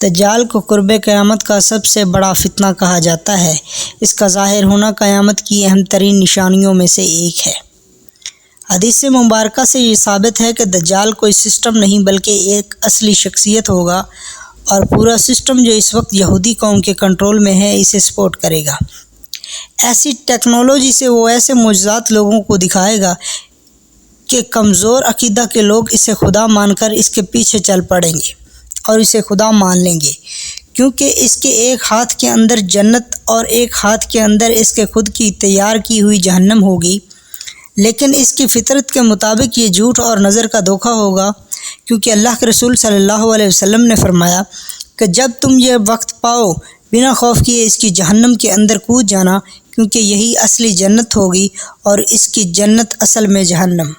دجال کو قرب قیامت کا سب سے بڑا فتنہ کہا جاتا ہے۔ اس کا ظاہر ہونا قیامت کی اہم ترین نشانیوں میں سے ایک ہے۔ حدیث مبارکہ سے یہ ثابت ہے کہ دجال کوئی سسٹم نہیں بلکہ ایک اصلی شخصیت ہوگا، اور پورا سسٹم جو اس وقت یہودی قوم کے کنٹرول میں ہے اسے سپورٹ کرے گا۔ ایسی ٹیکنالوجی سے وہ ایسے معجزات لوگوں کو دکھائے گا کہ کمزور عقیدہ کے لوگ اسے خدا مان کر اس کے پیچھے چل پڑیں گے اور اسے خدا مان لیں گے، کیونکہ اس کے ایک ہاتھ کے اندر جنت اور ایک ہاتھ کے اندر اس کے خود کی تیار کی ہوئی جہنم ہوگی۔ لیکن اس کی فطرت کے مطابق یہ جھوٹ اور نظر کا دھوکہ ہوگا، کیونکہ اللہ کے رسول صلی اللہ علیہ وسلم نے فرمایا کہ جب تم یہ وقت پاؤ بنا خوف کیے اس کی جہنم کے اندر کود جانا، کیونکہ یہی اصلی جنت ہوگی اور اس کی جنت اصل میں جہنم۔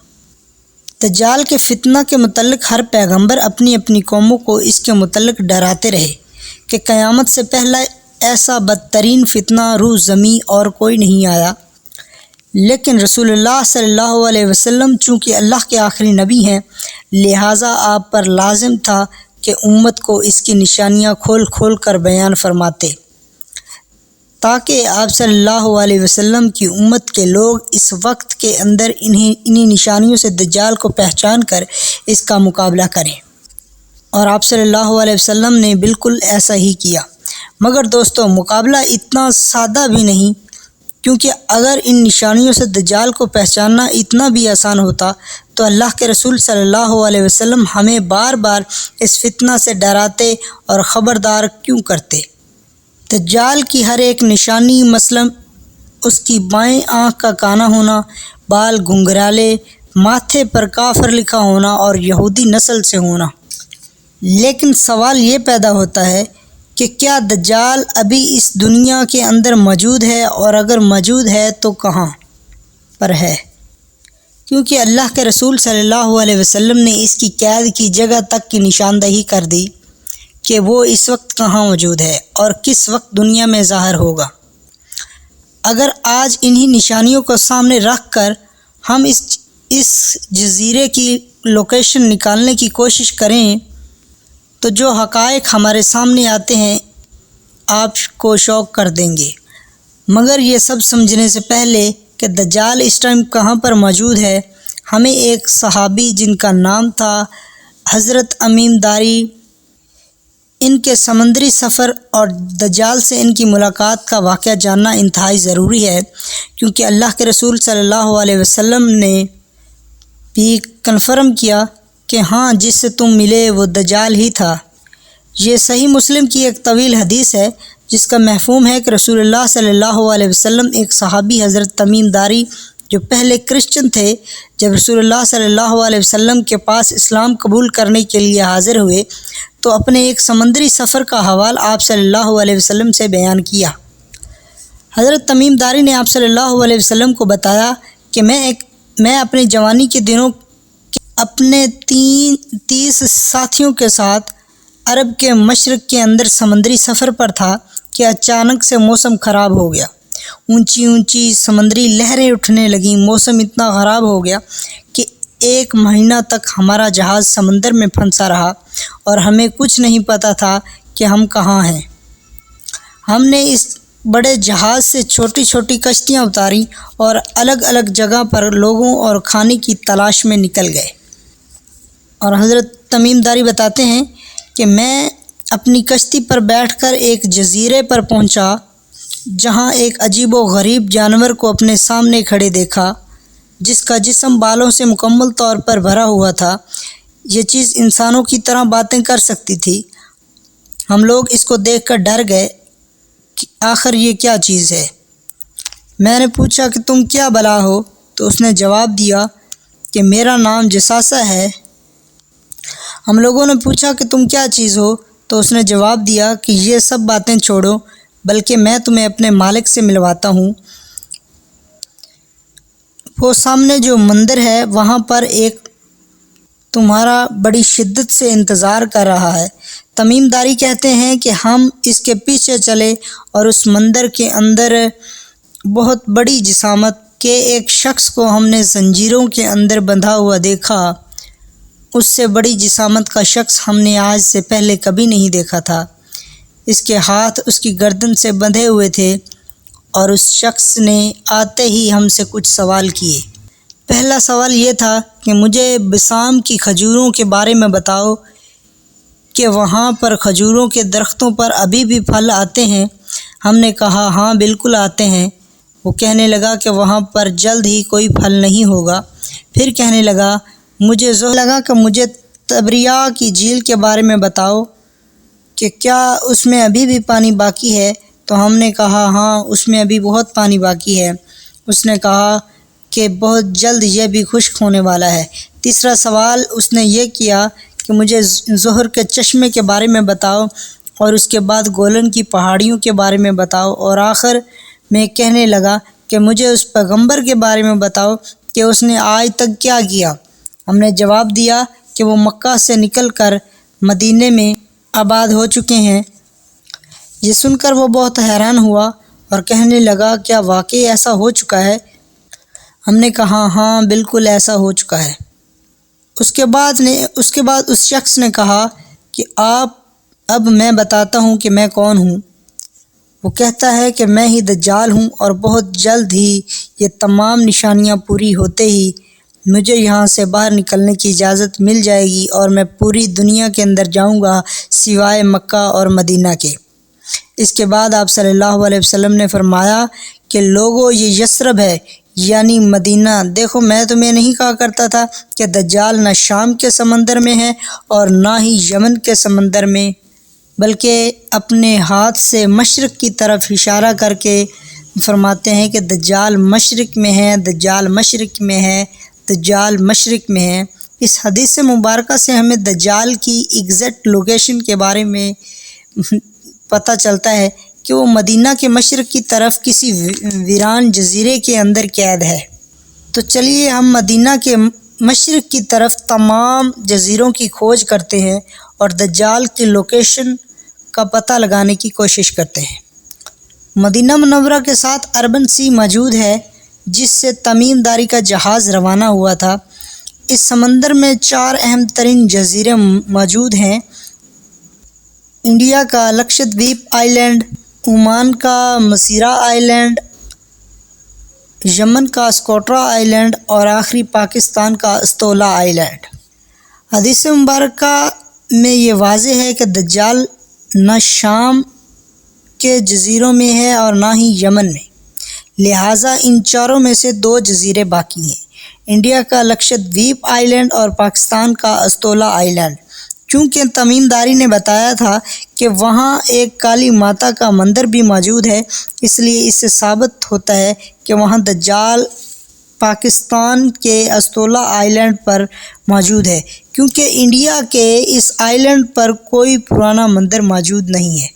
دجال کے فتنہ کے متعلق ہر پیغمبر اپنی اپنی قوموں کو اس کے متعلق ڈراتے رہے کہ قیامت سے پہلے ایسا بدترین فتنہ روح زمیں اور کوئی نہیں آیا، لیکن رسول اللہ صلی اللہ علیہ وسلم چونکہ اللہ کے آخری نبی ہیں، لہٰذا آپ پر لازم تھا کہ امت کو اس کی نشانیاں کھول کھول کر بیان فرماتے، تاکہ آپ صلی اللہ علیہ وسلم کی امت کے لوگ اس وقت کے اندر انہی نشانیوں سے دجال کو پہچان کر اس کا مقابلہ کریں، اور آپ صلی اللہ علیہ وسلم نے بالکل ایسا ہی کیا۔ مگر دوستو، مقابلہ اتنا سادہ بھی نہیں، کیونکہ اگر ان نشانیوں سے دجال کو پہچاننا اتنا بھی آسان ہوتا تو اللہ کے رسول صلی اللہ علیہ وسلم ہمیں بار بار اس فتنہ سے ڈراتے اور خبردار کیوں کرتے؟ دجال کی ہر ایک نشانی، مثلا اس کی بائیں آنکھ کا کانا ہونا، بال گھنگھرالے، ماتھے پر کافر لکھا ہونا اور یہودی نسل سے ہونا۔ لیکن سوال یہ پیدا ہوتا ہے کہ کیا دجال ابھی اس دنیا کے اندر موجود ہے، اور اگر موجود ہے تو کہاں پر ہے؟ کیونکہ اللہ کے رسول صلی اللہ علیہ وسلم نے اس کی قید کی جگہ تک کی نشاندہی کر دی کہ وہ اس وقت کہاں موجود ہے اور کس وقت دنیا میں ظاہر ہوگا۔ اگر آج انہی نشانیوں کو سامنے رکھ کر ہم اس جزیرے کی لوکیشن نکالنے کی کوشش کریں تو جو حقائق ہمارے سامنے آتے ہیں آپ کو شوق کر دیں گے۔ مگر یہ سب سمجھنے سے پہلے کہ دجال اس ٹائم کہاں پر موجود ہے، ہمیں ایک صحابی جن کا نام تھا حضرت تمیم داری، ان کے سمندری سفر اور دجال سے ان کی ملاقات کا واقعہ جاننا انتہائی ضروری ہے، کیونکہ اللہ کے رسول صلی اللہ علیہ وسلم نے بھی کنفرم کیا کہ ہاں جس سے تم ملے وہ دجال ہی تھا۔ یہ صحیح مسلم کی ایک طویل حدیث ہے جس کا مفہوم ہے کہ رسول اللہ صلی اللہ علیہ وسلم ایک صحابی حضرت تمیم داری جو پہلے کرسچن تھے، جب رسول اللہ صلی اللہ علیہ وسلم کے پاس اسلام قبول کرنے کے لیے حاضر ہوئے تو اپنے ایک سمندری سفر کا حوال آپ صلی اللہ علیہ وسلم سے بیان کیا۔ حضرت تمیم داری نے آپ صلی اللہ علیہ وسلم کو بتایا کہ میں اپنے جوانی کے دنوں اپنے 30 ساتھیوں کے ساتھ عرب کے مشرق کے اندر سمندری سفر پر تھا کہ اچانک سے موسم خراب ہو گیا، اونچی اونچی سمندری لہریں اٹھنے لگیں، موسم اتنا خراب ہو گیا کہ 1 مہینہ تک ہمارا جہاز سمندر میں پھنسا رہا اور ہمیں کچھ نہیں پتہ تھا کہ ہم کہاں ہیں۔ ہم نے اس بڑے جہاز سے چھوٹی چھوٹی کشتیاں اتاریں اور الگ الگ جگہ پر لوگوں اور کھانے کی تلاش میں نکل گئے۔ اور حضرت تمیم داری بتاتے ہیں کہ میں اپنی کشتی پر بیٹھ کر ایک جزیرے پر پہنچا جہاں ایک عجیب و غریب جانور کو اپنے سامنے کھڑے دیکھا، جس کا جسم بالوں سے مکمل طور پر بھرا ہوا تھا۔ یہ چیز انسانوں کی طرح باتیں کر سکتی تھی۔ ہم لوگ اس کو دیکھ کر ڈر گئے کہ آخر یہ کیا چیز ہے۔ میں نے پوچھا کہ تم کیا بلا ہو؟ تو اس نے جواب دیا کہ میرا نام جساسہ ہے۔ ہم لوگوں نے پوچھا کہ تم کیا چیز ہو؟ تو اس نے جواب دیا کہ یہ سب باتیں چھوڑو، بلکہ میں تمہیں اپنے مالک سے ملواتا ہوں۔ وہ سامنے جو مندر ہے وہاں پر ایک تمہارا بڑی شدت سے انتظار کر رہا ہے۔ تمیم داری کہتے ہیں کہ ہم اس کے پیچھے چلے اور اس مندر کے اندر بہت بڑی جسامت کے ایک شخص کو ہم نے زنجیروں کے اندر بندھا ہوا دیکھا۔ اس سے بڑی جسامت کا شخص ہم نے آج سے پہلے کبھی نہیں دیکھا تھا۔ اس کے ہاتھ اس کی گردن سے بندھے ہوئے تھے اور اس شخص نے آتے ہی ہم سے کچھ سوال کیے۔ پہلا سوال یہ تھا کہ مجھے بسام کی کھجوروں کے بارے میں بتاؤ کہ وہاں پر کھجوروں کے درختوں پر ابھی بھی پھل آتے ہیں؟ ہم نے کہا ہاں بالکل آتے ہیں۔ وہ کہنے لگا کہ وہاں پر جلد ہی کوئی پھل نہیں ہوگا۔ پھر کہنے لگا مجھے تبریہ کی جھیل کے بارے میں بتاؤ کہ کیا اس میں ابھی بھی پانی باقی ہے؟ تو ہم نے کہا ہاں اس میں ابھی بہت پانی باقی ہے۔ اس نے کہا کہ بہت جلد یہ بھی خشک ہونے والا ہے۔ تیسرا سوال اس نے یہ کیا کہ مجھے زہر کے چشمے کے بارے میں بتاؤ، اور اس کے بعد گولن کی پہاڑیوں کے بارے میں بتاؤ، اور آخر میں کہنے لگا کہ مجھے اس پیغمبر کے بارے میں بتاؤ کہ اس نے آج تک کیا کیا۔ ہم نے جواب دیا کہ وہ مکہ سے نکل کر مدینے میں آباد ہو چکے ہیں۔ یہ سن کر وہ بہت حیران ہوا اور کہنے لگا کیا واقعی ایسا ہو چکا ہے؟ ہم نے کہا ہاں بالکل ایسا ہو چکا ہے۔ اس کے بعد اس شخص نے کہا کہ اب میں بتاتا ہوں کہ میں کون ہوں۔ وہ کہتا ہے کہ میں ہی دجال ہوں، اور بہت جلد ہی یہ تمام نشانیاں پوری ہوتے ہی مجھے یہاں سے باہر نکلنے کی اجازت مل جائے گی، اور میں پوری دنیا کے اندر جاؤں گا سوائے مکہ اور مدینہ کے۔ اس کے بعد آپ صلی اللہ علیہ وسلم نے فرمایا کہ لوگوں یہ یثرب ہے، یعنی مدینہ۔ دیکھو میں تمہیں نہیں کہا کرتا تھا کہ دجال نہ شام کے سمندر میں ہے اور نہ ہی یمن کے سمندر میں، بلکہ اپنے ہاتھ سے مشرق کی طرف اشارہ کر کے فرماتے ہیں کہ دجال مشرق میں ہے، دجال مشرق میں ہے، دجال مشرق میں ہے۔ اس حدیث مبارکہ سے ہمیں دجال کی ایگزیکٹ لوکیشن کے بارے میں پتہ چلتا ہے کہ وہ مدینہ کے مشرق کی طرف کسی ویران جزیرے کے اندر قید ہے۔ تو چلیے ہم مدینہ کے مشرق کی طرف تمام جزیروں کی کھوج کرتے ہیں اور دجال کی لوکیشن کا پتہ لگانے کی کوشش کرتے ہیں۔ مدینہ منورہ کے ساتھ اربن سی موجود ہے، جس سے تمیم داری کا جہاز روانہ ہوا تھا۔ اس سمندر میں 4 اہم ترین جزیرے موجود ہیں: انڈیا کا لکشدویپ آئی لینڈ، عمان کا مسیرا آئی لینڈ، یمن کا اسکوٹرا آئی لینڈ، اور آخری پاکستان کا استولا آئی لینڈ۔ حدیث مبارکہ میں یہ واضح ہے کہ دجال نہ شام کے جزیروں میں ہے اور نہ ہی یمن میں، لہٰذا ان 4 میں سے 2 جزیرے باقی ہیں: انڈیا کا لکشدویپ آئی لینڈ اور پاکستان کا استولا آئی لینڈ۔ چونکہ تمیم داری نے بتایا تھا کہ وہاں ایک کالی ماتا کا مندر بھی موجود ہے، اس لیے اس سے ثابت ہوتا ہے کہ وہاں دجال پاکستان کے استولا آئی لینڈ پر موجود ہے، کیونکہ انڈیا کے اس آئی لینڈ پر کوئی پرانا مندر موجود نہیں ہے۔